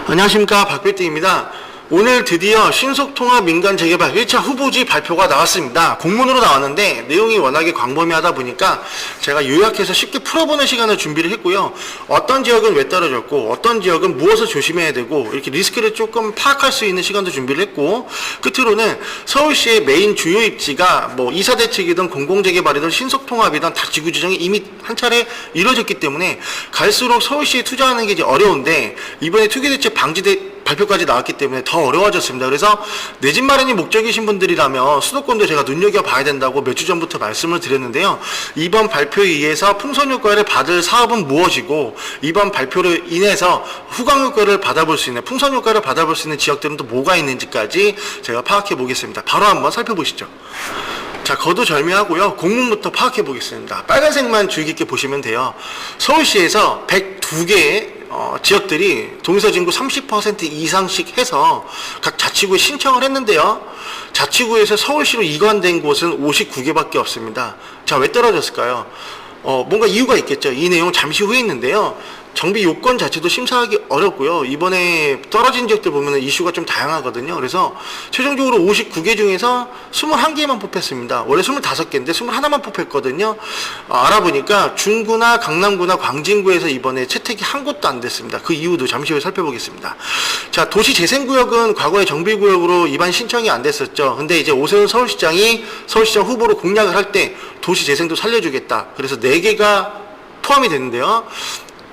안녕하십니까, 박필등입니다. 오늘 드디어 신속통합 민간재개발 1차 후보지 발표가 나왔습니다. 공문으로 나왔는데 내용이 워낙에 광범위하다 보니까 제가 요약해서 쉽게 풀어보는 시간을 준비를 했고요. 어떤 지역은 왜 떨어졌고 어떤 지역은 무엇을 조심해야 되고 이렇게 리스크를 조금 파악할 수 있는 시간도 준비를 했고, 끝으로는 서울시의 메인 주요 입지가 뭐 이사대책이든 공공재개발이든 신속통합이든 다 지구지정이 이미 한 차례 이루어졌기 때문에 갈수록 서울시에 투자하는 게 이제 어려운데, 이번에 투기대책 방지대 발표까지 나왔기 때문에 더 어려워졌습니다. 그래서 내 집 마련이 목적이신 분들이라면 수도권도 제가 눈여겨봐야 된다고 몇 주 전부터 말씀을 드렸는데요. 이번 발표에 의해서 풍선효과를 받을 사업은 무엇이고, 이번 발표로 인해서 후광효과를 받아볼 수 있는, 풍선효과를 받아볼 수 있는 지역들은 또 뭐가 있는지까지 제가 파악해 보겠습니다. 바로 한번 살펴보시죠. 자, 거두절미하고요. 공문부터 파악해 보겠습니다. 빨간색만 주의 깊게 보시면 돼요. 서울시에서 102개의 지역들이 동서진구 30% 이상씩 해서 각 자치구에 신청을 했는데요. 자치구에서 서울시로 이관된 곳은 59개밖에 없습니다. 자, 왜 떨어졌을까요? 뭔가 이유가 있겠죠. 이 내용 잠시 후에 있는데요. 정비 요건 자체도 심사하기 어렵고요. 이번에 떨어진 지역들 보면 이슈가 좀 다양하거든요. 그래서 최종적으로 59개 중에서 21개만 뽑혔습니다. 원래 25개인데 21만 뽑혔거든요. 알아보니까 중구나 강남구나 광진구에서 이번에 채택이 한 곳도 안 됐습니다. 그 이유도 잠시 후에 살펴보겠습니다. 자, 도시재생구역은 과거에 정비구역으로 입안 신청이 안 됐었죠. 근데 이제 오세훈 서울시장이 서울시장 후보로 공약을 할 때 도시재생도 살려주겠다. 그래서 4개가 포함이 됐는데요.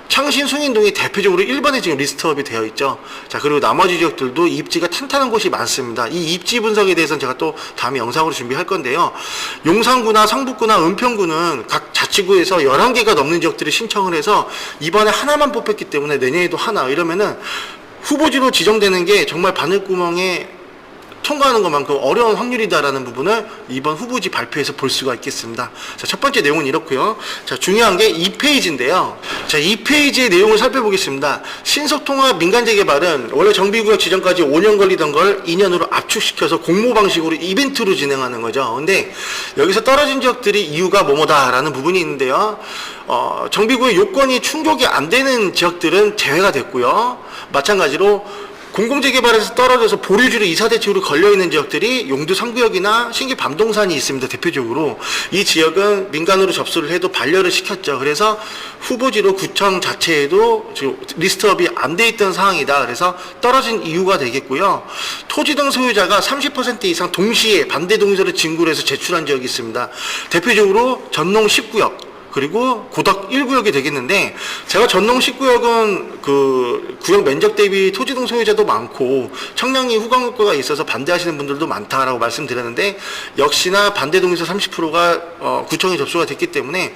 창신 숭인동이 대표적으로 1번에 지금 리스트업이 되어 있죠. 자, 그리고 나머지 지역들도 입지가 탄탄한 곳이 많습니다. 이 입지 분석에 대해서는 제가 또 다음에 영상으로 준비할 건데요. 용산구나 성북구나 은평구는 각 자치구에서 11개가 넘는 지역들이 신청을 해서 이번에 하나만 뽑혔기 때문에 내년에도 하나, 이러면은 후보지로 지정되는 게 정말 바늘구멍에 통과하는 것만큼 어려운 확률이다라는 부분을 이번 후보지 발표에서 볼 수가 있겠습니다. 자, 첫 번째 내용은 이렇고요. 자, 중요한 게 2페이지인데요. 자, 2페이지의 내용을 살펴보겠습니다. 신속통합 민간재개발은 원래 정비구역 지정까지 5년 걸리던 걸 2년으로 압축시켜서 공모 방식으로 이벤트로 진행하는 거죠. 근데 여기서 떨어진 지역들이 이유가 뭐뭐다라는 부분이 있는데요. 정비구역 요건이 충족이 안 되는 지역들은 제외가 됐고요. 마찬가지로 공공재개발에서 떨어져서 보류지로 이사대책으로 걸려있는 지역들이 용두 3구역이나 신길 밤동산이 있습니다. 대표적으로 이 지역은 민간으로 접수를 해도 반려를 시켰죠. 그래서 후보지로 구청 자체에도 지금 리스트업이 안 돼 있던 상황이다. 그래서 떨어진 이유가 되겠고요. 토지 등 소유자가 30% 이상 동시에 반대 동의서를 진구를 해서 제출한 지역이 있습니다. 대표적으로 전농 10구역 그리고 고덕 1구역이 되겠는데, 제가 전농 10구역은 그 구역 면적 대비 토지등 소유자도 많고 청량리 후광효과가 있어서 반대하시는 분들도 많다라고 말씀드렸는데, 역시나 반대 동의서 30%가 구청에 접수가 됐기 때문에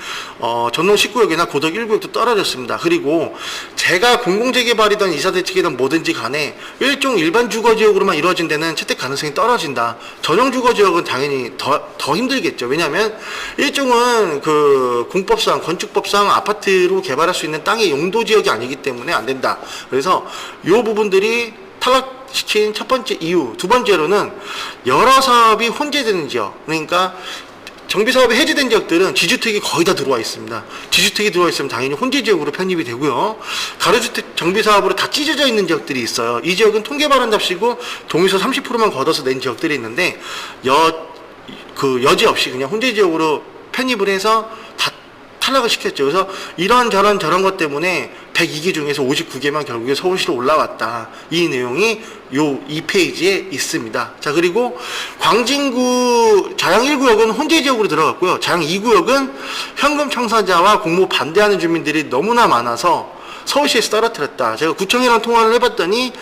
전농 10구역이나 고덕 1구역도 떨어졌습니다. 그리고 제가 공공재개발이든 이사대책이든 뭐든지 간에 일종 일반 주거지역으로만 이루어진 데는 채택 가능성이 떨어진다. 전용 주거지역은 당연히 더 힘들겠죠. 왜냐하면 일종은 그 법상, 건축법상 아파트로 개발할 수 있는 땅의 용도 지역이 아니기 때문에 안 된다. 그래서 이 부분들이 탈락시킨 첫 번째 이유. 두 번째로는 여러 사업이 혼재되는 지역. 그러니까 정비사업이 해제된 지역들은 지주택이 거의 다 들어와 있습니다. 지주택이 들어와 있으면 당연히 혼재지역으로 편입이 되고요. 가로주택 정비사업으로 다 찢어져 있는 지역들이 있어요. 이 지역은 통계발언답시고 동의서 30%만 걷어서 낸 지역들이 있는데 여지없이 그냥 혼재지역으로 편입을 해서 다 탈락을 시켰죠. 그래서 이런 저런 것 때문에 102개 중에서 59개만 결국에 서울시로 올라왔다. 이 내용이 요 2페이지에 있습니다. 자, 그리고 광진구 자양 1구역은 혼재 지역으로 들어갔고요. 자양 2구역은 현금 청사자와 공모 반대하는 주민들이 너무나 많아서 서울시에서 떨어뜨렸다. 제가 구청이랑 통화를 해봤더니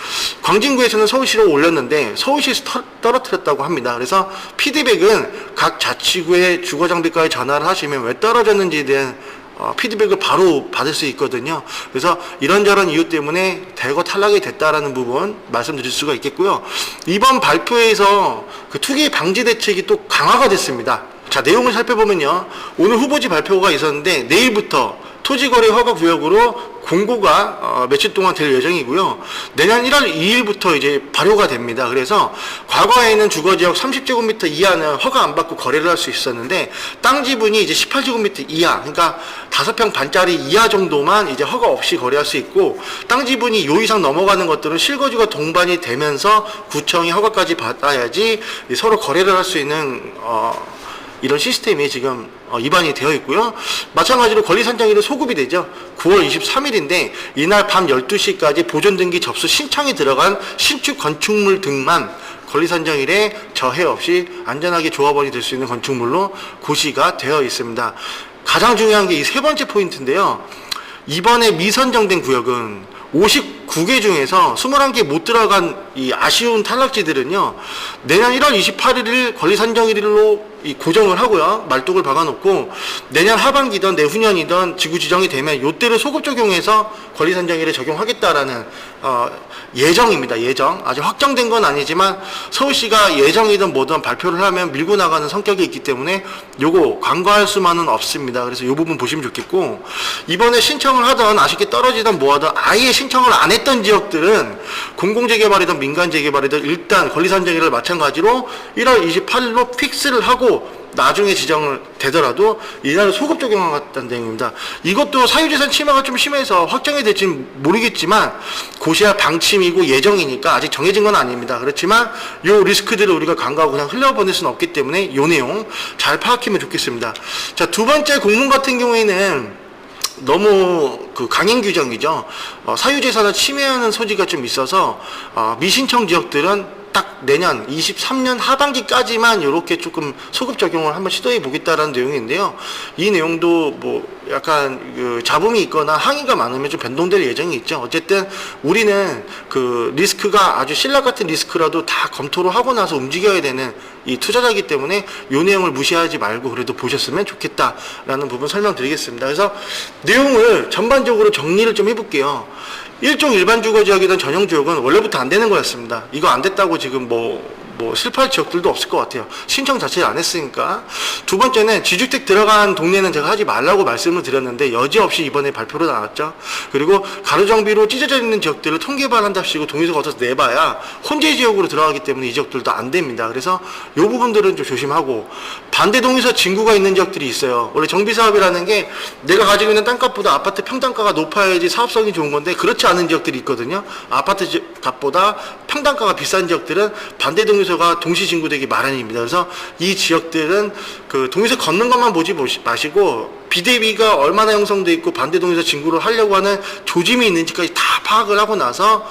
광진구에서는 서울시로 올렸는데 서울시에서 떨어뜨렸다고 합니다. 그래서 피드백은 각 자치구의 주거장비과에 전화를 하시면 왜 떨어졌는지에 대한 피드백을 바로 받을 수 있거든요. 그래서 이런저런 이유 때문에 대거 탈락이 됐다라는 부분 말씀드릴 수가 있겠고요. 이번 발표에서 그 투기 방지 대책이 또 강화가 됐습니다. 자, 내용을 살펴보면요. 오늘 후보지 발표가 있었는데 내일부터 토지거래 허가 구역으로 공고가 며칠 동안 될 예정이고요. 내년 1월 2일부터 이제 발효가 됩니다. 그래서 과거에는 주거지역 30제곱미터 이하는 허가 안 받고 거래를 할 수 있었는데 땅 지분이 이제 18제곱미터 이하, 그러니까 5평 반짜리 이하 정도만 이제 허가 없이 거래할 수 있고, 땅 지분이 요 이상 넘어가는 것들은 실거주가 동반이 되면서 구청이 허가까지 받아야지 서로 거래를 할 수 있는 이런 시스템이 지금 입안이 되어 있고요. 마찬가지로 권리산정일은 소급이 되죠. 9월 23일인데 이날 밤 12시까지 보존등기 접수 신청이 들어간 신축 건축물 등만 권리산정일에 저해 없이 안전하게 조합원이 될 수 있는 건축물로 고시가 되어 있습니다. 가장 중요한 게 이 세 번째 포인트인데요. 이번에 미선정된 구역은 59개 중에서 21개 못 들어간 이 아쉬운 탈락지들은요, 내년 1월 28일 권리산정일로 이 고정을 하고요, 말뚝을 박아놓고 내년 하반기든 내후년이든 지구 지정이 되면 요때를 소급 적용해서 권리산정일에 적용하겠다라는 예정입니다. 예정. 아직 확정된 건 아니지만 서울시가 예정이든 뭐든 발표를 하면 밀고 나가는 성격이 있기 때문에 요거 간과할 수만은 없습니다. 그래서 요 부분 보시면 좋겠고, 이번에 신청을 하던 아쉽게 떨어지던 뭐하든 아예 신청을 안 했던 지역들은 공공재개발이든 민간재개발이든 일단 권리산정일을 마찬가지로 1월 28일로 픽스를 하고 나중에 지정을 되더라도 이날 소급 적용하겠다는 내용입니다. 이것도 사유재산 침해가 좀 심해서 확정이 될지는 모르겠지만 고시할 방침이고 예정이니까 아직 정해진 건 아닙니다. 그렇지만 요 리스크들을 우리가 간과하고 그냥 흘려보낼 수는 없기 때문에 요 내용 잘 파악하면 좋겠습니다. 자, 두 번째 공문 같은 경우에는 너무 그 강행 규정이죠. 사유재산을 침해하는 소지가 좀 있어서 미신청 지역들은 딱 내년 23년 하반기까지만 이렇게 조금 소급 적용을 한번 시도해 보겠다라는 내용인데요. 이 내용도 뭐 약간 그 잡음이 있거나 항의가 많으면 좀 변동될 예정이 있죠. 어쨌든 우리는 그 리스크가 아주 신라 같은 리스크라도 다 검토를 하고 나서 움직여야 되는 이 투자자이기 때문에 이 내용을 무시하지 말고 그래도 보셨으면 좋겠다라는 부분 설명드리겠습니다. 그래서 내용을 전반적으로 정리를 좀 해볼게요. 일종 일반 주거지역이든 전용 지역은 원래부터 안 되는 거였습니다. 이거 안 됐다고 지금 뭐 실패할 지역들도 없을 것 같아요. 신청 자체를 안 했으니까. 두 번째는 지주택 들어간 동네는 제가 하지 말라고 말씀을 드렸는데 여지없이 이번에 발표로 나왔죠. 그리고 가로정비로 찢어져 있는 지역들을 통계발한답시고 동의서가 어디서 내봐야 혼재 지역으로 들어가기 때문에 이 지역들도 안 됩니다. 그래서 이 부분들은 좀 조심하고, 반대 동의서 징구가 있는 지역들이 있어요. 원래 정비사업이라는 게 내가 가지고 있는 땅값보다 아파트 평당가가 높아야지 사업성이 좋은 건데 그렇지 않은 지역들이 있거든요. 아파트 값보다 평당가가 비싼 지역들은 반대 동의서가 동시 징구되기 마련입니다. 그래서 이 지역들은 그 동의서 걷는 것만 보지 마시고 비대비가 얼마나 형성돼 있고 반대 동의서 징구를 하려고 하는 조짐이 있는지까지 다 파악을 하고 나서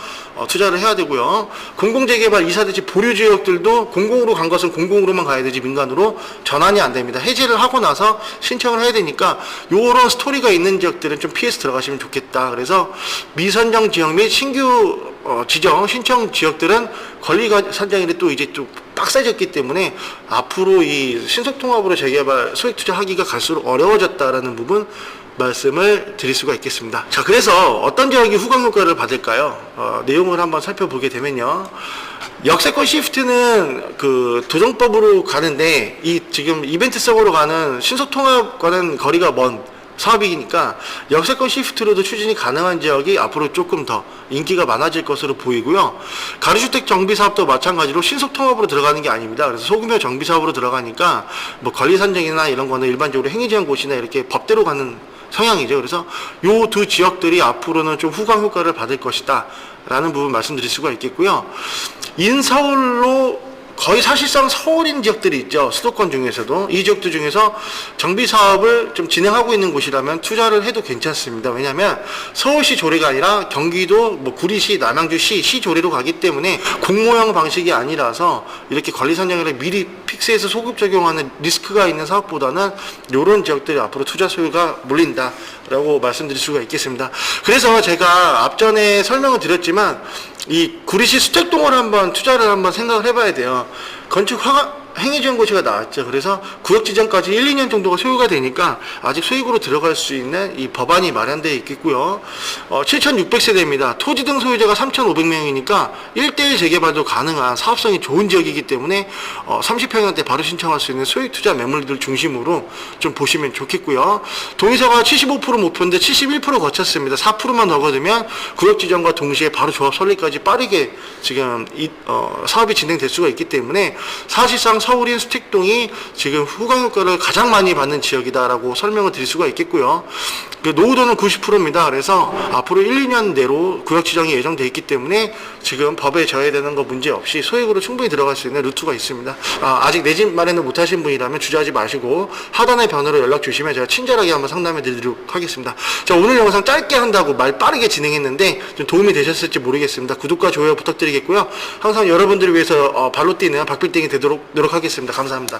투자를 해야 되고요. 공공재개발 이사대지 보류지역들도 공공으로 간 것은 공공으로만 가야 되지 민간으로 전환이 안 됩니다. 해제를 하고 나서 신청을 해야 되니까 요런 스토리가 있는 지역들은 좀 피해서 들어가시면 좋겠다. 그래서 미선정 지역 및 신규 지정 신청 지역들은 권리가 산정일이 또 이제 좀 빡세졌기 때문에 앞으로 이 신속통합으로 재개발 소액 투자하기가 갈수록 어려워졌다라는 부분 말씀을 드릴 수가 있겠습니다. 자, 그래서 어떤 지역이 후광 효과를 받을까요? 내용을 한번 살펴보게 되면요. 역세권 시프트는 그 도정법으로 가는데 이 지금 이벤트성으로 가는 신속통합과는 거리가 먼 사업이니까 역세권 시프트로도 추진이 가능한 지역이 앞으로 조금 더 인기가 많아질 것으로 보이고요. 가로주택 정비사업도 마찬가지로 신속통합으로 들어가는 게 아닙니다. 그래서 소규모 정비사업으로 들어가니까 뭐 권리산정이나 이런 거는 일반적으로 행위제한고시나 이렇게 법대로 가는 성향이죠. 그래서 요 두 지역들이 앞으로는 좀 후광 효과를 받을 것이다 라는 부분 말씀드릴 수가 있겠고요. 인서울로 거의 사실상 서울인 지역들이 있죠. 수도권 중에서도. 이 지역들 중에서 정비 사업을 좀 진행하고 있는 곳이라면 투자를 해도 괜찮습니다. 왜냐하면 서울시 조례가 아니라 경기도 뭐 구리시, 남양주시 시조례로 가기 때문에 공모형 방식이 아니라서 이렇게 권리산정을 미리 픽스해서 소급 적용하는 리스크가 있는 사업보다는 이런 지역들이 앞으로 투자 소요가 몰린다 라고 말씀드릴 수가 있겠습니다. 그래서 제가 앞전에 설명을 드렸지만 이 구리시 수택동을 한번 투자를 한번 생각을 해봐야 돼요. 건축 행위주행고시가 나왔죠. 그래서 구역 지정까지 1, 2년 정도가 소요가 되니까 아직 소액으로 들어갈 수 있는 이 법안이 마련되어 있겠고요. 7,600세대입니다. 토지 등 소유자가 3,500명이니까 1대1 재개발도 가능한 사업성이 좋은 지역이기 때문에 30평형대 바로 신청할 수 있는 소액 투자 매물들 중심으로 좀 보시면 좋겠고요. 동의서가 75% 목표인데 71% 거쳤습니다. 4%만 더 거두면 구역 지정과 동시에 바로 조합 설립까지 빠르게 지금 사업이 진행될 수가 있기 때문에 사실상 서울인 수택동이 지금 후광 효과를 가장 많이 받는 지역이다라고 설명을 드릴 수가 있겠고요. 그 노후도는 90%입니다. 그래서 앞으로 1, 2년 내로 구역 지정이 예정돼 있기 때문에 지금 법에 저해되는 거 문제 없이 소액으로 충분히 들어갈 수 있는 루트가 있습니다. 아직 내 집 마련을 못 하신 분이라면 주저하지 마시고 하단의 번호로 연락 주시면 제가 친절하게 한번 상담해 드리도록 하겠습니다. 자, 오늘 영상 짧게 한다고 말 빠르게 진행했는데 좀 도움이 되셨을지 모르겠습니다. 구독과 좋아요 부탁드리겠고요. 항상 여러분들을 위해서 발로 뛰는 박빌딩이 되도록 노력하겠습니다. 감사합니다.